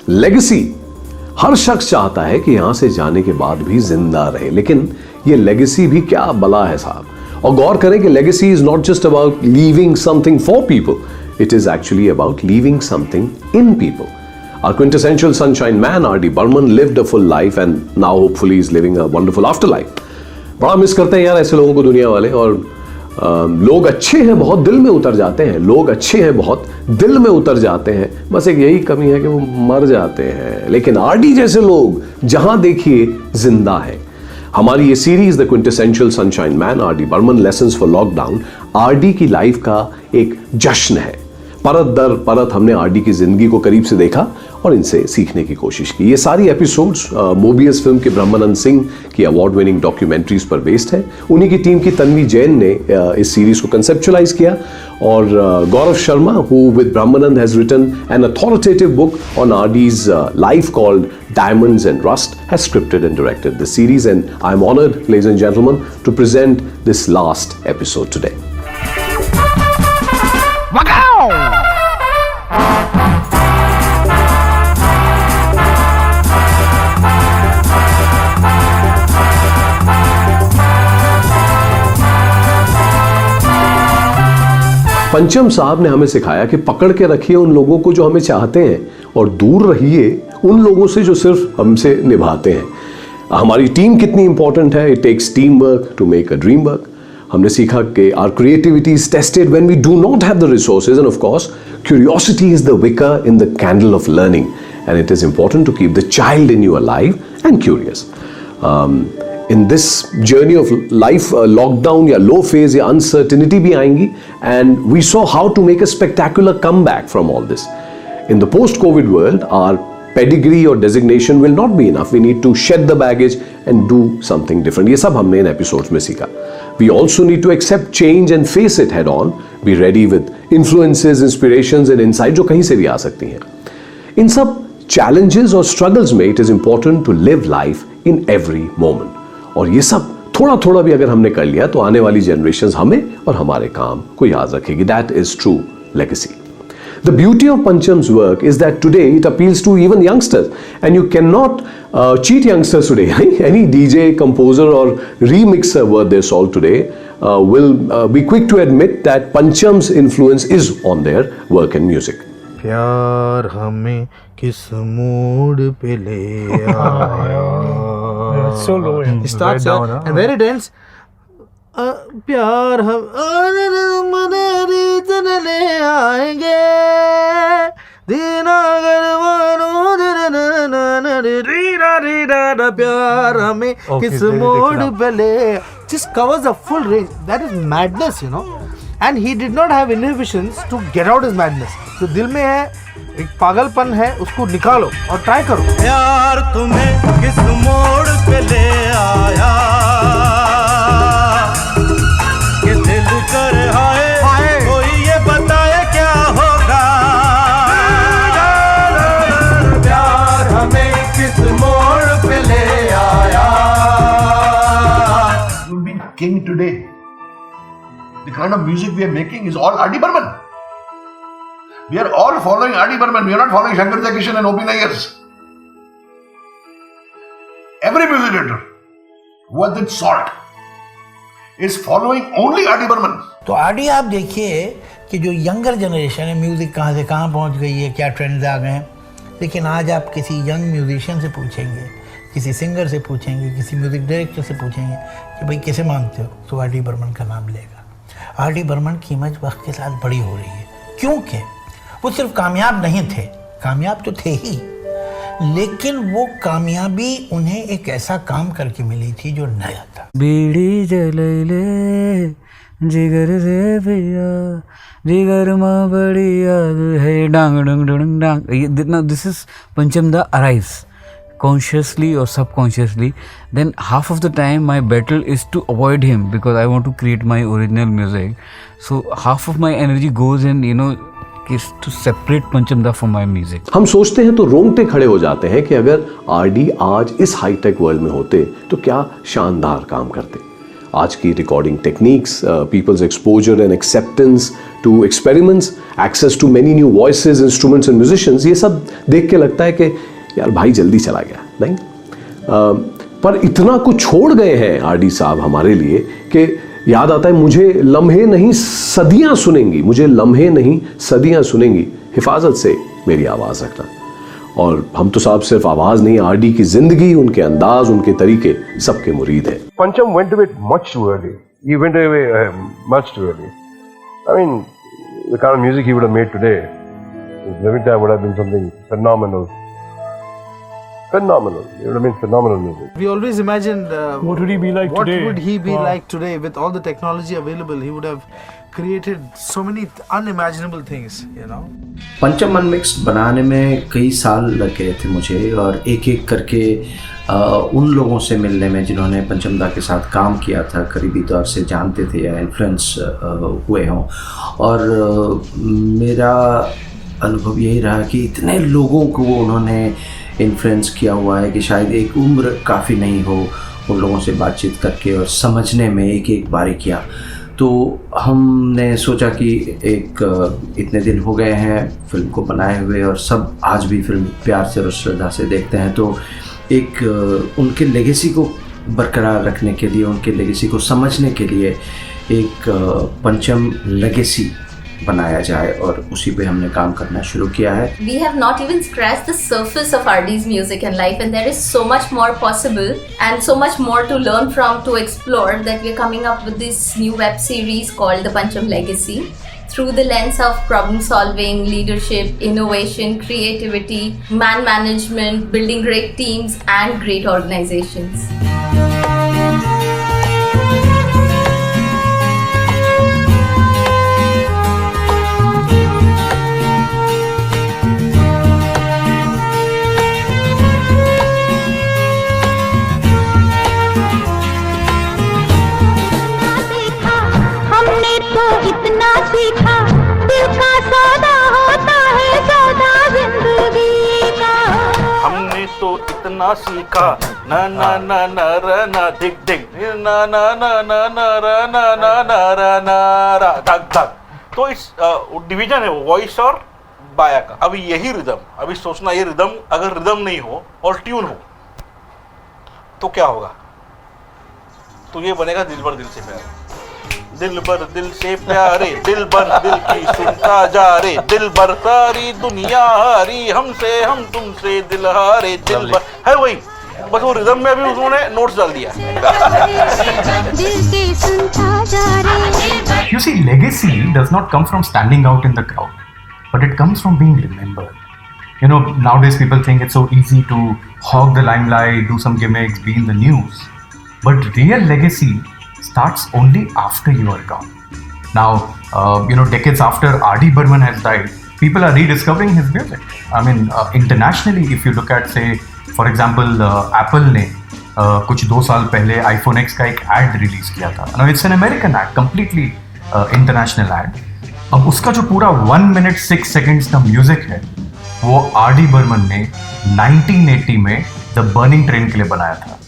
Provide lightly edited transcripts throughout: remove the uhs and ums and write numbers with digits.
Legacy, हर शख्स चाहता है कि यहां से जाने के बाद भी जिंदा रहे, लेकिन ये लेगेसी भी क्या बला है साहब। और गौर करें कि legacy is not just about leaving something for people, it is actually about leaving something in people. Our quintessential sunshine man R.D. Burman lived a full life and now hopefully is living a wonderful afterlife. बड़ा miss करते हैं यार ऐसे लोगों को दुनिया वाले. और लोग अच्छे हैं बहुत दिल में उतर जाते हैं, लोग अच्छे हैं बहुत दिल में उतर जाते हैं, बस एक यही कमी है कि वो मर जाते हैं. लेकिन आरडी जैसे लोग जहां देखिए जिंदा है. हमारी ये series the quintessential sunshine man RD Burman lessons for lockdown RD की लाइफ का एक जश्न है. परत दर परत हमने आरडी की जिंदगी को करीब से देखा और इनसे सीखने की कोशिश की. ये सारी एपिसोड्स मोबियस फिल्म के ब्रह्मानंद सिंह की अवार्ड विनिंग डॉक्यूमेंट्रीज पर बेस्ड है. उन्हीं की टीम की तन्वी जैन ने इस सीरीज को कंसेप्चुअलाइज किया और Gaurav Sharma who with Brahmanand has written an authoritative book on RD's life called Diamonds and Rust has scripted and directed this series, and I'm honored, ladies and gentlemen, to present this last episode today. पंचम साहब ने हमें सिखाया कि पकड़ के रखिए उन लोगों को जो हमें चाहते हैं और दूर रहिए उन लोगों से जो सिर्फ हमसे निभाते हैं. हमारी टीम कितनी इंपॉर्टेंट है. It takes team work to make a dream work. हमने सीखा कि our creativity is tested when we do not have the resources, and of course curiosity is the wicker in the candle of learning, and it is important to keep the child in you alive and curious. In this journey of life, lockdown या low phase या uncertainty भी आएंगी, and we saw how to make a spectacular comeback from all this. In the post-COVID world, our pedigree or designation will not be enough. We need to shed the baggage and do something different. ये सब हमने इन episodes में सीखा. We also need to accept change and face it head on. Be ready with influences, inspirations and insight जो कहीं से भी आ सकती हैं. इन सब challenges और struggles में it is important to live life in every moment. और ये सब थोड़ा थोड़ा भी अगर हमने कर लिया तो आने वाली जनरेशंस हमें और हमारे काम को याद रखेगी. That is true legacy. The beauty of Pancham's work is that today it appeals to even youngsters, and you can not cheat youngsters today. Any DJ, composer or remixer worth their salt today will be quick to admit that Pancham's influence is on their work and music. प्यार हमें किस mood पे ले आया. So low. It starts and very dense. प्यार हम ले आएंगे प्यार हमें किस मूड पे ले. Just covers the full range. That is madness, you know. And he did not have inhibitions to get out his madness. तो दिल में है एक पागलपन है, उसको निकालो और ट्राई करो. प्यार तुम्हें किस मोड़ पे ले आया कि दिल कर हाय कोई ये बताए क्या होगा. प्यार हमें किस मोड़ पे ले आया. You've been king today. The kind of music we are making is all R.D. Burman. We are all following R.D. Burman. We are not following Shankar Jayakishan and O.P. Nayyars. Every music director who has that salt is following only R.D. Burman. तो RD आप देखिए कि जो younger generation है, music कहाँ से कहाँ पहुँच गई है, क्या ट्रेंड्स आ गए हैं. लेकिन आज आप किसी यंग म्यूजिशियन से पूछेंगे, किसी सिंगर से पूछेंगे, किसी म्यूज़िक डायरेक्टर से पूछेंगे कि भाई कैसे मानते हो, तो आर.डी. बर्मन का नाम लेगा. आर.डी. बर्मन की इमेज वक्त के साथ बड़ी हो रही है, क्योंकि वो सिर्फ कामयाब नहीं थे, कामयाब तो थे ही, लेकिन वो कामयाबी उन्हें एक ऐसा काम करके मिली थी जो नया था. बीड़ी जलैले जिगर से पिया जिगर माँ बड़ी याद है डांग डंग डंग डांग. दिस इज पंचम दा arrives consciously or subconsciously. Then half of the time my battle is to avoid him because I want to create my original music. So half of my energy goes in, you know, to separate Pancham Da from my music. हम सोचते हैं तो रोंगटे खड़े हो जाते हैं कि अगर आरडी आज इस हाईटेक वर्ल्ड में होते तो क्या शानदार काम करते. आज की recording techniques, peoples exposure and acceptance to experiments, access to many new voices, instruments and musicians, ये सब देख के लगता है कि यार भाई जल्दी चला गया नहीं। पर इतना कुछ छोड़ गए हैं आरडी साहब हमारे लिए कि याद आता है मुझे लम्हे नहीं सदियां सुनेंगी, मुझे लम्हे नहीं सदियां सुनेंगी, हिफाजत से मेरी आवाज़ रखना। और हम तो साहब सिर्फ आवाज़ नहीं, आरडी की जिंदगी, उनके अंदाज, उनके तरीके सबके मुरीद हैं। Pancham went away much too early. He went away much too early. I mean, the kind of music he would have made today, Levita would have been something phenomenal. Phenomenal. It would have been phenomenal music. We always imagined What would he be like what today? would he be Wow. like today with all the technology available. He would have created so many unimaginable things, you know. पंचम unmixed बनाने में कई साल लग गए थे मुझे, और एक एक करके उन लोगों से मिलने में जिन्होंने पंचम दा के साथ काम किया था, करीबी तौर से जानते थे या इन्फ्लुएंस हुए हों। और मेरा अनुभव यही रहा कि इतने लोगों को उन्होंने इन्फ्लुएंस किया हुआ है कि शायद एक उम्र काफ़ी नहीं हो उन लोगों से बातचीत करके और समझने में एक एक बारीकियाँ। तो हमने सोचा कि एक इतने दिन हो गए हैं फिल्म को बनाए हुए और सब आज भी फिल्म प्यार से और श्रद्धा से देखते हैं, तो एक उनके लेगेसी को बरकरार रखने के लिए, उनके लेगेसी को समझने के लिए एक पंचम लेगेसी बनाया जाए, और उसी पे हमने काम करना शुरू किया है। We have not even scratched the surface of RD's music and life, and there is so much more possible and so much more to learn from, to explore, that we are coming up with this new web series called The Pancham Legacy, through the lens of problem solving, leadership, innovation, creativity, man management, building great teams and great organizations. इतना सीखा, दिल का सौदा होता है सौदा जिंदगी का। हमने तो इतना सीखा, ना ना ना ना रा ना दिग दिग, ना ना ना ना ना रा ना ना ना रा ना रा धक धक। तो इस डिवीजन है वॉइस और बाया का। अभी यही रिदम, अभी सोचना ये रिदम अगर रिदम नहीं हो और ट्यून हो तो क्या होगा? तो ये बनेगा दिल भर दिल से प्यार। दिल भर दिल से प्यारे, दिल भर दिल की सुनता जा रे, दिल भर सारी दुनिया हारी, हमसे हम तुमसे दिल हारे, दिल भर है वही, बस वो रिदम में अभी उन्होंने नोट्स डाल दिया। You see, legacy does not come from standing out in the crowd, but it comes from being remembered. You know, nowadays people think it's so easy to hog the limelight, do some gimmicks, be in the news, but real legacy starts only after you are gone. Now, decades after R.D. Burman has died, people are rediscovering his music. I mean, internationally, if you look at, say, for example, Apple ने कुछ 2 साल पहले iPhone X का एक ad release किया था. Now, it's an American ad, completely international ad. अब उसका जो पूरा 1 minute 6 seconds का म्यूजिक है, वो R.D. Burman ने 1980 में The Burning Train के लिए बनाया था.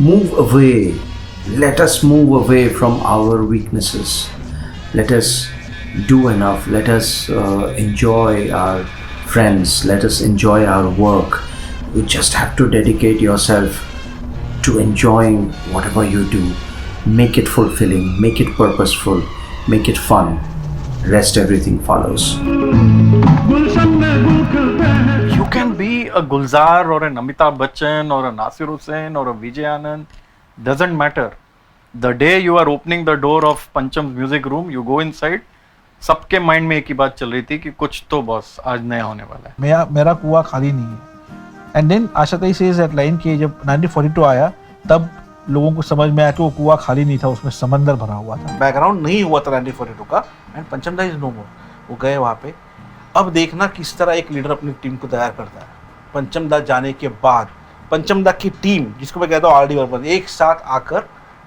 Move away. Let us move away from our weaknesses. Let us do enough. Let us enjoy our friends. Let us enjoy our work. You just have to dedicate yourself to enjoying whatever you do. Make it fulfilling. Make it purposeful. Make it fun. Rest everything follows. You can be a Gulzar or an Amitabh Bachchan or a Nasir Hussain or a Vijay Anand. Doesn't matter. The day you are opening the door of Pancham's music room, you go inside. सबके mind में एक ही बात चल रही थी कि कुछ तो बॉस आज नया होने वाला है. मेरा कुआं खाली नहीं है. एंड देन आशा ताई सेज दैट लाइन कि जब 1942 आया तब लोगों को समझ में आया कि वो कुआं खाली नहीं था, उसमें समंदर भरा हुआ था। बैकग्राउंड नहीं हुआ था 1942 का, एंड पंचम दा इज नो मोर। वो गए वहाँ पे। अब देखना किस तरह एक लीडर अपनी टीम को तैयार करता है। पंचम दा जाने के बाद पंचम दा की टीम, जिसको मैं कहता हूँ आर डी बर्मन, एक साथ आकर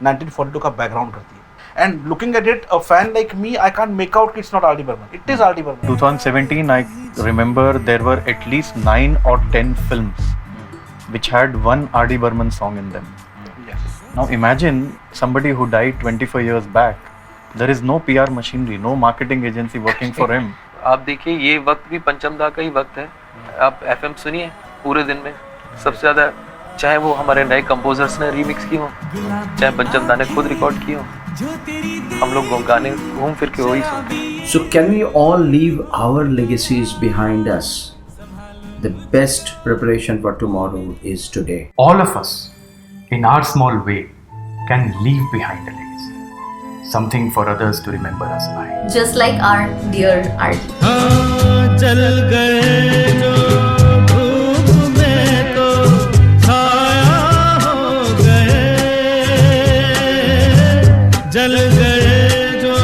1942 का बैकग्राउंड करती है। And looking at it, a fan like me, I can't make out it's not R.D. Burman. It is R.D. Burman. 2017, I remember there were at least 9 or 10 films which had one R.D. Burman song in them. Yes. Now imagine somebody who died 24 years back. There is no PR machinery, no marketing agency working for him. आप देखिए ये वक्त भी पंचम दा का ही वक्त है। आप FM सुनिए पूरे दिन में सबसे ज़्यादा, चाहे वो हमारे नए कंपोजर्स ने रीमिक्स की हो, चाहे पंचम दा ने खुद रिकॉर्ड की हो, हम लोग गाने घूम फिर के वही सुनते हैं। So can we all leave our legacies behind us? The best preparation for tomorrow is today. All of us, in our small way, can leave behind a legacy. Something for others to remember us by. Just like our dear R.D. चल गए जो धूप में तो छाया हो गए, जल गए जो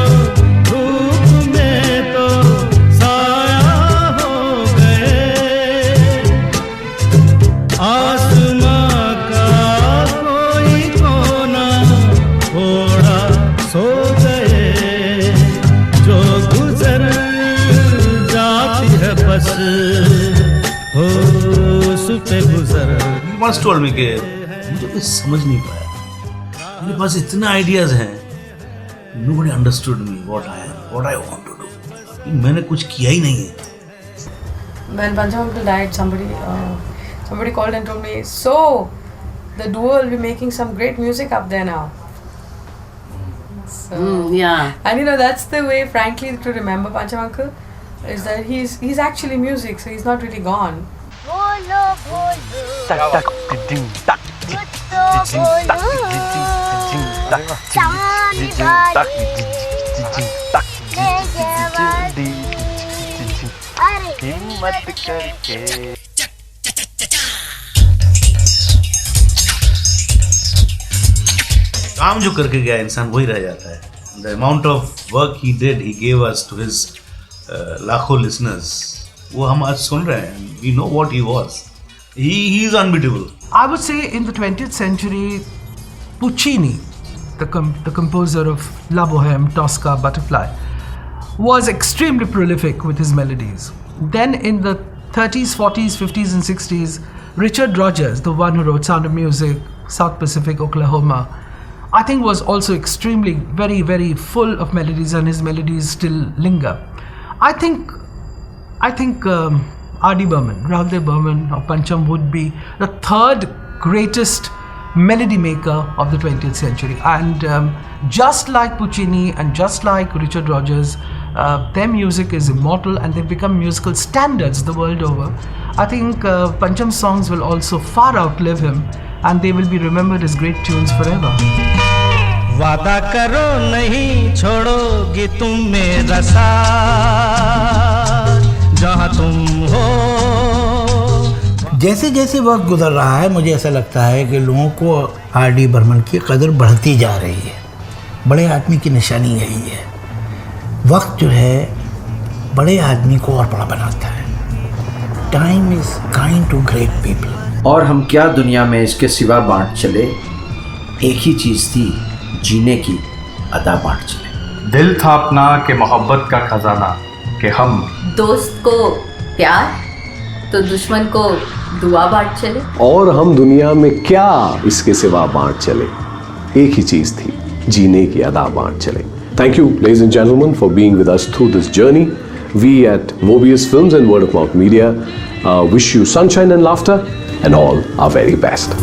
धूप में तो छाया हो गए, आसमां का कोई कोना थोड़ा सो गए, जो गुजर जाती है बस होश पे गुजर। Once told me कि मुझे कुछ समझ नहीं पाया, मेरे पास इतने आइडियाज हैं, nobody understood me what I want to do. मैंने कुछ किया ही नहीं है। When Pancham uncle died, somebody called and told me, so the duo will be making some great music up there now. So, yeah. And you know, that's the way, frankly, to remember Pancham uncle, is that he's actually music, so he's not really gone. Tak tak ding tak ding tak ding tak tak हिम्मत करके। काम जो करके गया इंसान वही रह जाता है। The amount of work he did, he gave us to his लाखों listeners, वो हम आज सुन रहे हैं। We know what he was. He is unbeatable. I would say in the 20th century, Puccini, the composer of La Boheme, Tosca, Butterfly, was extremely prolific with his melodies. Then in the 30s, 40s, 50s and 60s, Richard Rodgers, the one who wrote Sound of Music, South Pacific, Oklahoma, I think was also extremely, very, very full of melodies, and his melodies still linger. I think R.D. Burman, Rahul Burman or Pancham would be the third greatest melody maker of the 20th century. And just like Puccini and just like Richard Rodgers, their music is immortal and they've become musical standards the world over. I think Pancham's songs will also far outlive him, and they will be remembered as great tunes forever. वादा करो नहीं छोड़ोगी तुम मेरा साथ जहाँ तुम हो। जैसे जैसे वक्त गुजर रहा है, मुझे ऐसा लगता है कि लोगों को R.D. बर्मन की कदर बढ़ती जा रही है। बड़े आदमी की निशानी यही है। वक्त जो है बड़े आदमी को और बड़ा बनाता है। Time is kind to great people. और हम क्या दुनिया में इसके सिवा बांट चले, एक ही चीज़ थी, जीने की अदा बांट चले। दिल था अपना के मोहब्बत का खजाना, कि हम दोस्त को प्यार तो दुश्मन को दुआ बांट चले। और हम दुनिया में क्या इसके सिवा बांट चले, एक ही चीज थी, जीने की अदा बांट चले। Thank you, ladies and gentlemen, for being with us through this journey. We at Mobius Films and Word of Mouth Media wish you sunshine and laughter and all our very best.